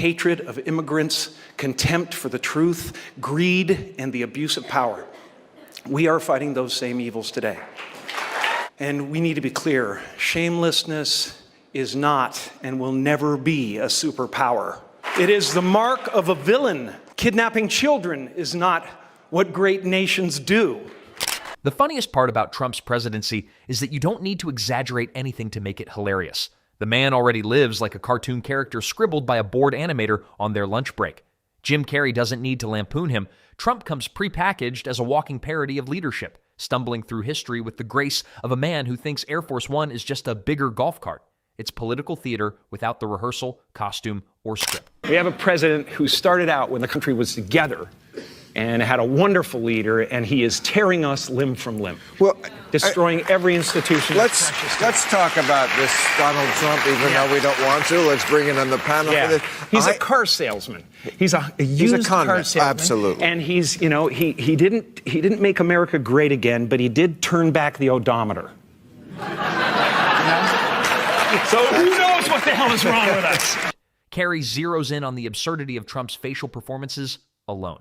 hatred of immigrants, contempt for the truth, greed, and the abuse of power. We are fighting those same evils today. And we need to be clear, shamelessness is not and will never be a superpower. It is the mark of a villain. Kidnapping children is not what great nations do. The funniest part about Trump's presidency is that you don't need to exaggerate anything to make it hilarious. The man already lives like a cartoon character scribbled by a bored animator on their lunch break. Jim Carrey doesn't need to lampoon him. Trump comes prepackaged as a walking parody of leadership, stumbling through history with the grace of a man who thinks Air Force One is just a bigger golf cart. It's political theater without the rehearsal, costume, or script. We have a president who started out when the country was together and had a wonderful leader, and he is tearing us limb from limb. Well, destroying every institution. Let's talk about this Donald Trump, even though we don't want to. Let's bring in on the panel for this. He's a car salesman. He's a used car salesman. Absolutely. And he's, he didn't make America great again, but he did turn back the odometer. So who knows what the hell is wrong with us? Carrey zeroes in on the absurdity of Trump's facial performances alone.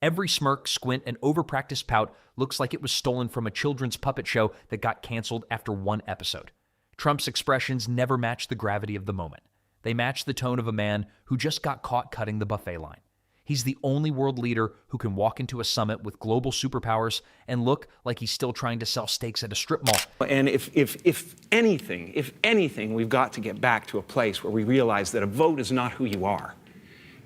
Every smirk, squint, and overpracticed pout looks like it was stolen from a children's puppet show that got canceled after one episode. Trump's expressions never match the gravity of the moment. They match the tone of a man who just got caught cutting the buffet line. He's the only world leader who can walk into a summit with global superpowers and look like he's still trying to sell steaks at a strip mall. And if anything, we've got to get back to a place where we realize that a vote is not who you are.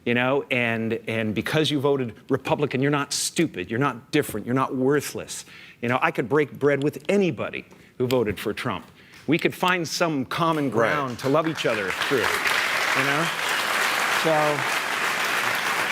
And because you voted Republican, you're not stupid, you're not different, you're not worthless. I could break bread with anybody who voted for Trump. We could find some common ground to love each other through, So,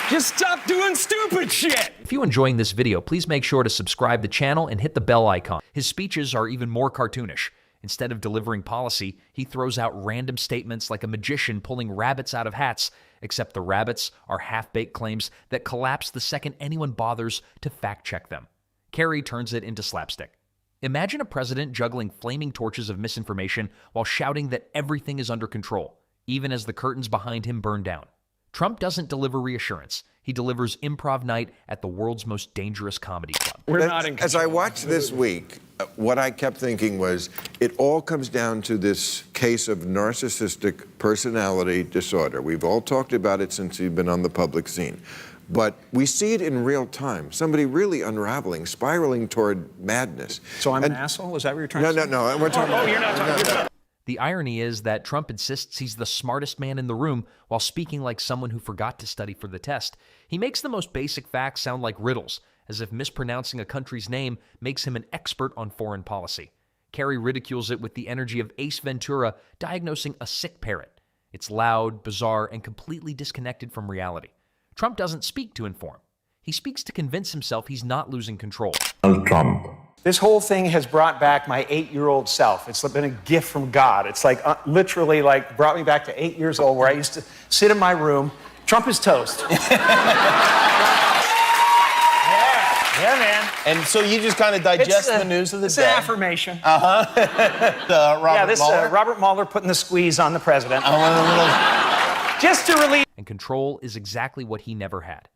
just stop doing stupid shit! If you're enjoying this video, please make sure to subscribe to the channel and hit the bell icon. His speeches are even more cartoonish. Instead of delivering policy, he throws out random statements like a magician pulling rabbits out of hats, except the rabbits are half-baked claims that collapse the second anyone bothers to fact-check them. Carrey turns it into slapstick. Imagine a president juggling flaming torches of misinformation while shouting that everything is under control, even as the curtains behind him burn down. Trump doesn't deliver reassurance. He delivers improv night at the world's most dangerous comedy club. We're not in control. As I watched this week, what I kept thinking was, it all comes down to this case of narcissistic personality disorder. We've all talked about it since you've been on the public scene. But we see it in real time. Somebody really unraveling, spiraling toward madness. So I'm an asshole? Is that what you're trying to say? No. We're talking you're not talking about. The irony is that Trump insists he's the smartest man in the room while speaking like someone who forgot to study for the test. He makes the most basic facts sound like riddles, as if mispronouncing a country's name makes him an expert on foreign policy. Carrey ridicules it with the energy of Ace Ventura diagnosing a sick parrot. It's loud, bizarre, and completely disconnected from reality. Trump doesn't speak to inform. He speaks to convince himself he's not losing control. Trump. This whole thing has brought back my 8-year-old self. It's been a gift from God. It's literally brought me back to 8 years old, where I used to sit in my room. Trump is toast. Yeah, man. And so you just kind of digest the news of the day. It's an affirmation. Robert Mueller putting the squeeze on the president. Just to relieve. And control is exactly what he never had.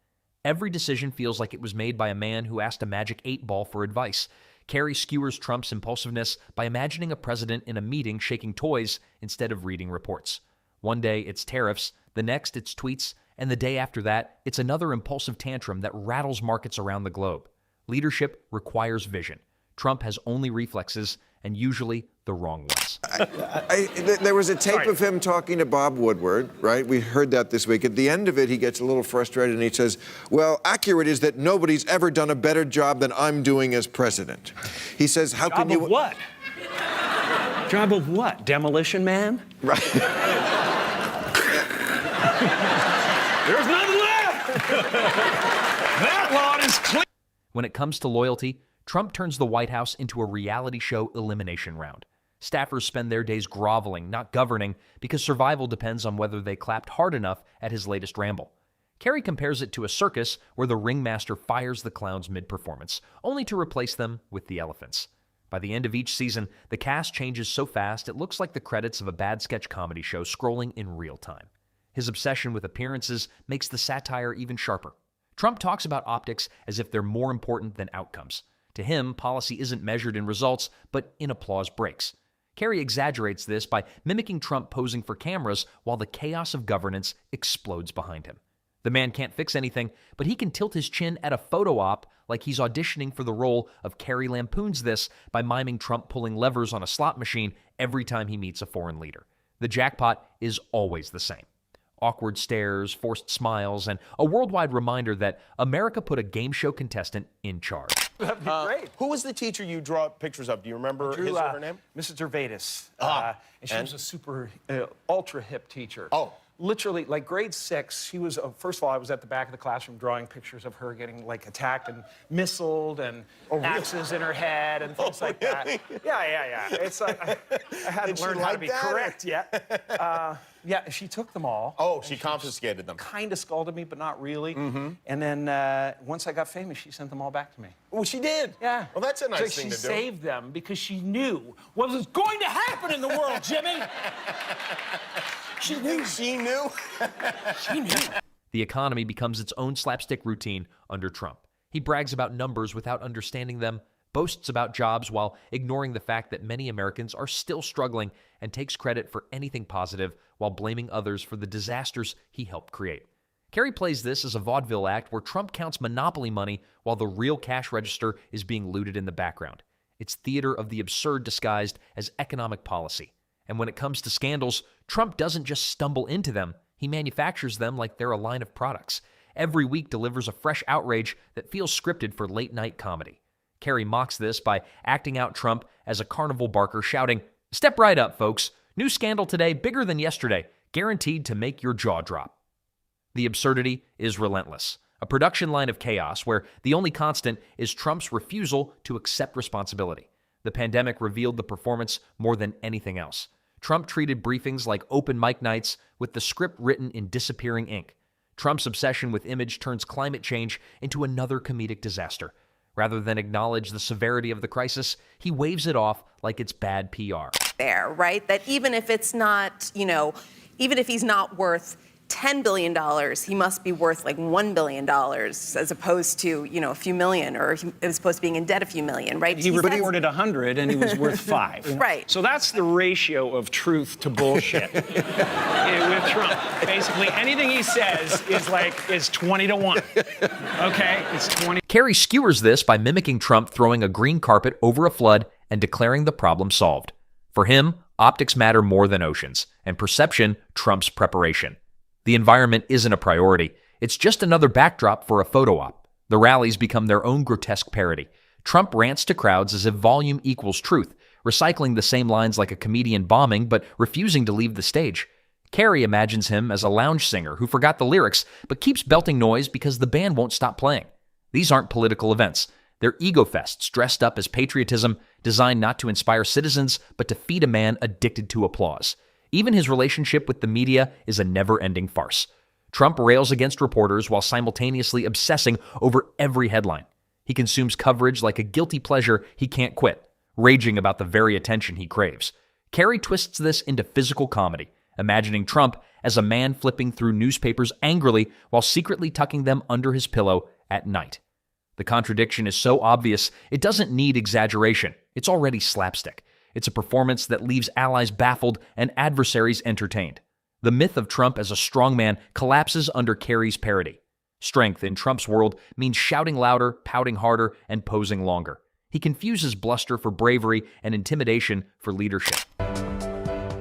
Every decision feels like it was made by a man who asked a magic 8-ball for advice. Carrey skewers Trump's impulsiveness by imagining a president in a meeting shaking toys instead of reading reports. One day it's tariffs, the next it's tweets, and the day after that it's another impulsive tantrum that rattles markets around the globe. Leadership requires vision. Trump has only reflexes, and usually the wrong ones. There was a tape of him talking to Bob Woodward, right? We heard that this week. At the end of it, he gets a little frustrated and he says, well, accurate is that nobody's ever done a better job than I'm doing as president. He says, how can you... Job of what? Job of what? Demolition man? Right. There's nothing left! That lot is clear! When it comes to loyalty, Trump turns the White House into a reality show elimination round. Staffers spend their days groveling, not governing, because survival depends on whether they clapped hard enough at his latest ramble. Carrey compares it to a circus where the ringmaster fires the clowns mid-performance, only to replace them with the elephants. By the end of each season, the cast changes so fast it looks like the credits of a bad sketch comedy show scrolling in real time. His obsession with appearances makes the satire even sharper. Trump talks about optics as if they're more important than outcomes. To him, policy isn't measured in results, but in applause breaks. Carrey exaggerates this by mimicking Trump posing for cameras while the chaos of governance explodes behind him. The man can't fix anything, but he can tilt his chin at a photo op like he's auditioning for the role of Carrie lampoons this by miming Trump pulling levers on a slot machine every time he meets a foreign leader. The jackpot is always the same. Awkward stares, forced smiles, and a worldwide reminder that America put a game show contestant in charge. That'd be great. Who was the teacher you draw pictures of? Do you remember his or her name? Mrs. Gervais. And she and? was a super, ultra hip teacher. Oh. Literally, like grade 6, she was, first of all, I was at the back of the classroom drawing pictures of her getting like attacked and missiled and axes in her head and things like that. Yeah. It's like, I hadn't learned how to be correct yet. Yeah, she took them all. Oh, she confiscated them. Kind of scalded me, but not really. And then once I got famous, she sent them all back to me. Oh, she did? Yeah. Well, that's a nice So thing she to do. saved them because she knew what was going to happen in the world, Jimmy. She knew. She knew? She knew. The economy becomes its own slapstick routine under Trump. He brags about numbers without understanding them, boasts about jobs while ignoring the fact that many Americans are still struggling, and takes credit for anything positive while blaming others for the disasters he helped create. Carrey plays this as a vaudeville act where Trump counts monopoly money while the real cash register is being looted in the background. It's theater of the absurd disguised as economic policy. And when it comes to scandals, Trump doesn't just stumble into them, he manufactures them like they're a line of products. Every week delivers a fresh outrage that feels scripted for late-night comedy. Carrey mocks this by acting out Trump as a carnival barker shouting, "Step right up, folks. New scandal today, bigger than yesterday, guaranteed to make your jaw drop." The absurdity is relentless. A production line of chaos where the only constant is Trump's refusal to accept responsibility. The pandemic revealed the performance more than anything else. Trump treated briefings like open mic nights with the script written in disappearing ink. Trump's obsession with image turns climate change into another comedic disaster. Rather than acknowledge the severity of the crisis, he waves it off like it's bad PR. There, right? That even if it's not, even if he's not worth $10 billion, he must be worth like $1 billion as opposed to, a few million, or as opposed to being in debt a few million, right? He reported 100 and he was worth 5. Right. So that's the ratio of truth to bullshit with Trump. Basically, anything he says is 20 to 1. Okay? It's 20. Carrey skewers this by mimicking Trump throwing a green carpet over a flood and declaring the problem solved. For him, optics matter more than oceans, and perception trumps preparation. The environment isn't a priority. It's just another backdrop for a photo op. The rallies become their own grotesque parody. Trump rants to crowds as if volume equals truth, recycling the same lines like a comedian bombing but refusing to leave the stage. Carrey imagines him as a lounge singer who forgot the lyrics but keeps belting noise because the band won't stop playing. These aren't political events. They're ego fests dressed up as patriotism, designed not to inspire citizens but to feed a man addicted to applause. Even his relationship with the media is a never-ending farce. Trump rails against reporters while simultaneously obsessing over every headline. He consumes coverage like a guilty pleasure he can't quit, raging about the very attention he craves. Carrey twists this into physical comedy, imagining Trump as a man flipping through newspapers angrily while secretly tucking them under his pillow at night. The contradiction is so obvious, it doesn't need exaggeration. It's already slapstick. It's a performance that leaves allies baffled and adversaries entertained. The myth of Trump as a strongman collapses under Carrey's parody. Strength in Trump's world means shouting louder, pouting harder, and posing longer. He confuses bluster for bravery and intimidation for leadership.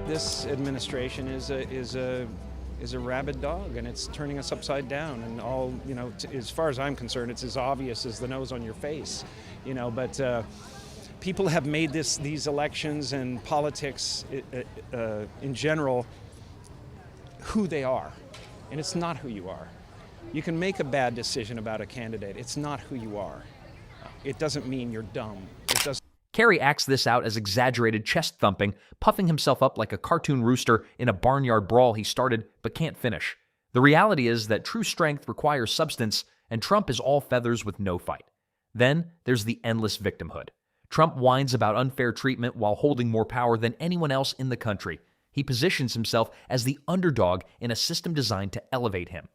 This administration is a rabid dog, and it's turning us upside down. And all, as far as I'm concerned, it's as obvious as the nose on your face, but people have made these elections and politics in general who they are, and it's not who you are. You can make a bad decision about a candidate. It's not who you are. It doesn't mean you're dumb. It doesn't. Carrey acts this out as exaggerated chest thumping, puffing himself up like a cartoon rooster in a barnyard brawl he started but can't finish. The reality is that true strength requires substance, and Trump is all feathers with no fight. Then there's the endless victimhood. Trump whines about unfair treatment while holding more power than anyone else in the country. He positions himself as the underdog in a system designed to elevate him.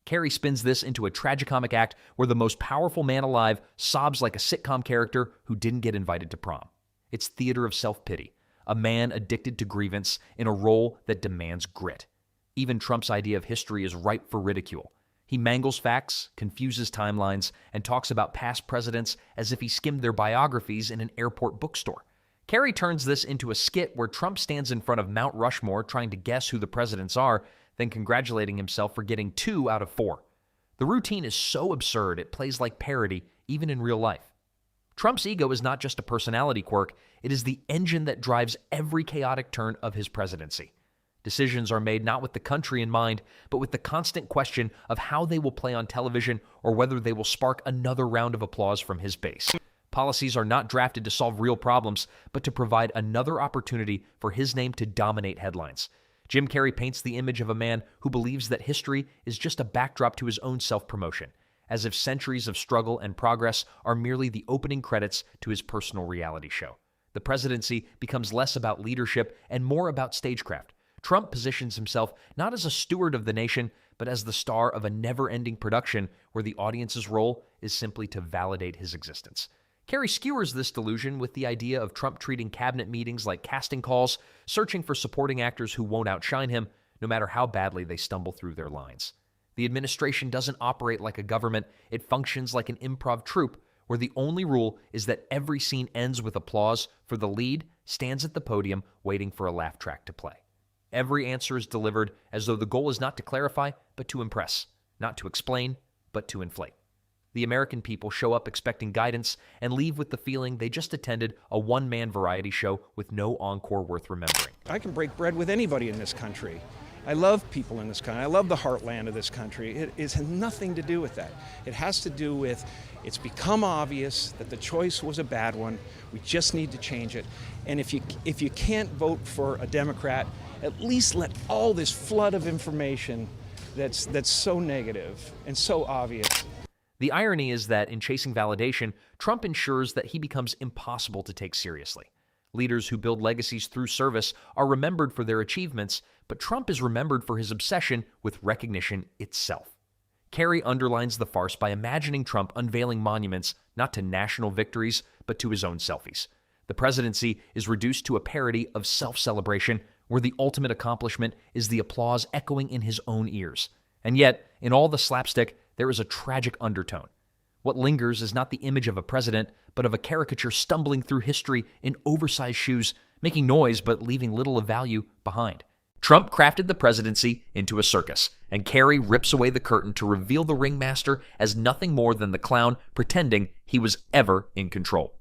Carrey spins this into a tragicomic act where the most powerful man alive sobs like a sitcom character who didn't get invited to prom. It's theater of self-pity, a man addicted to grievance in a role that demands grit. Even Trump's idea of history is ripe for ridicule. He mangles facts, confuses timelines, and talks about past presidents as if he skimmed their biographies in an airport bookstore. Carrey turns this into a skit where Trump stands in front of Mount Rushmore trying to guess who the presidents are, then congratulating himself for getting 2 out of 4. The routine is so absurd it plays like parody even in real life. Trump's ego is not just a personality quirk, it is the engine that drives every chaotic turn of his presidency. Decisions are made not with the country in mind, but with the constant question of how they will play on television or whether they will spark another round of applause from his base. Policies are not drafted to solve real problems, but to provide another opportunity for his name to dominate headlines. Jim Carrey paints the image of a man who believes that history is just a backdrop to his own self-promotion, as if centuries of struggle and progress are merely the opening credits to his personal reality show. The presidency becomes less about leadership and more about stagecraft. Trump positions himself not as a steward of the nation, but as the star of a never-ending production where the audience's role is simply to validate his existence. Carrey skewers this delusion with the idea of Trump treating cabinet meetings like casting calls, searching for supporting actors who won't outshine him, no matter how badly they stumble through their lines. The administration doesn't operate like a government, it functions like an improv troupe, where the only rule is that every scene ends with applause for the lead stands at the podium waiting for a laugh track to play. Every answer is delivered as though the goal is not to clarify, but to impress, not to explain, but to inflate. The American people show up expecting guidance and leave with the feeling they just attended a one-man variety show with no encore worth remembering. I can break bread with anybody in this country. I love people in this country. I love the heartland of this country. It has nothing to do with that. It has to do with it's become obvious that the choice was a bad one. We just need to change it. And if you can't vote for a Democrat, at least let all this flood of information that's so negative and so obvious. The irony is that in chasing validation, Trump ensures that he becomes impossible to take seriously. Leaders who build legacies through service are remembered for their achievements, but Trump is remembered for his obsession with recognition itself. Carrey underlines the farce by imagining Trump unveiling monuments not to national victories, but to his own selfies. The presidency is reduced to a parody of self-celebration, where the ultimate accomplishment is the applause echoing in his own ears. And yet, in all the slapstick, there is a tragic undertone. What lingers is not the image of a president, but of a caricature stumbling through history in oversized shoes, making noise but leaving little of value behind. Trump crafted the presidency into a circus, and Carrey rips away the curtain to reveal the ringmaster as nothing more than the clown pretending he was ever in control.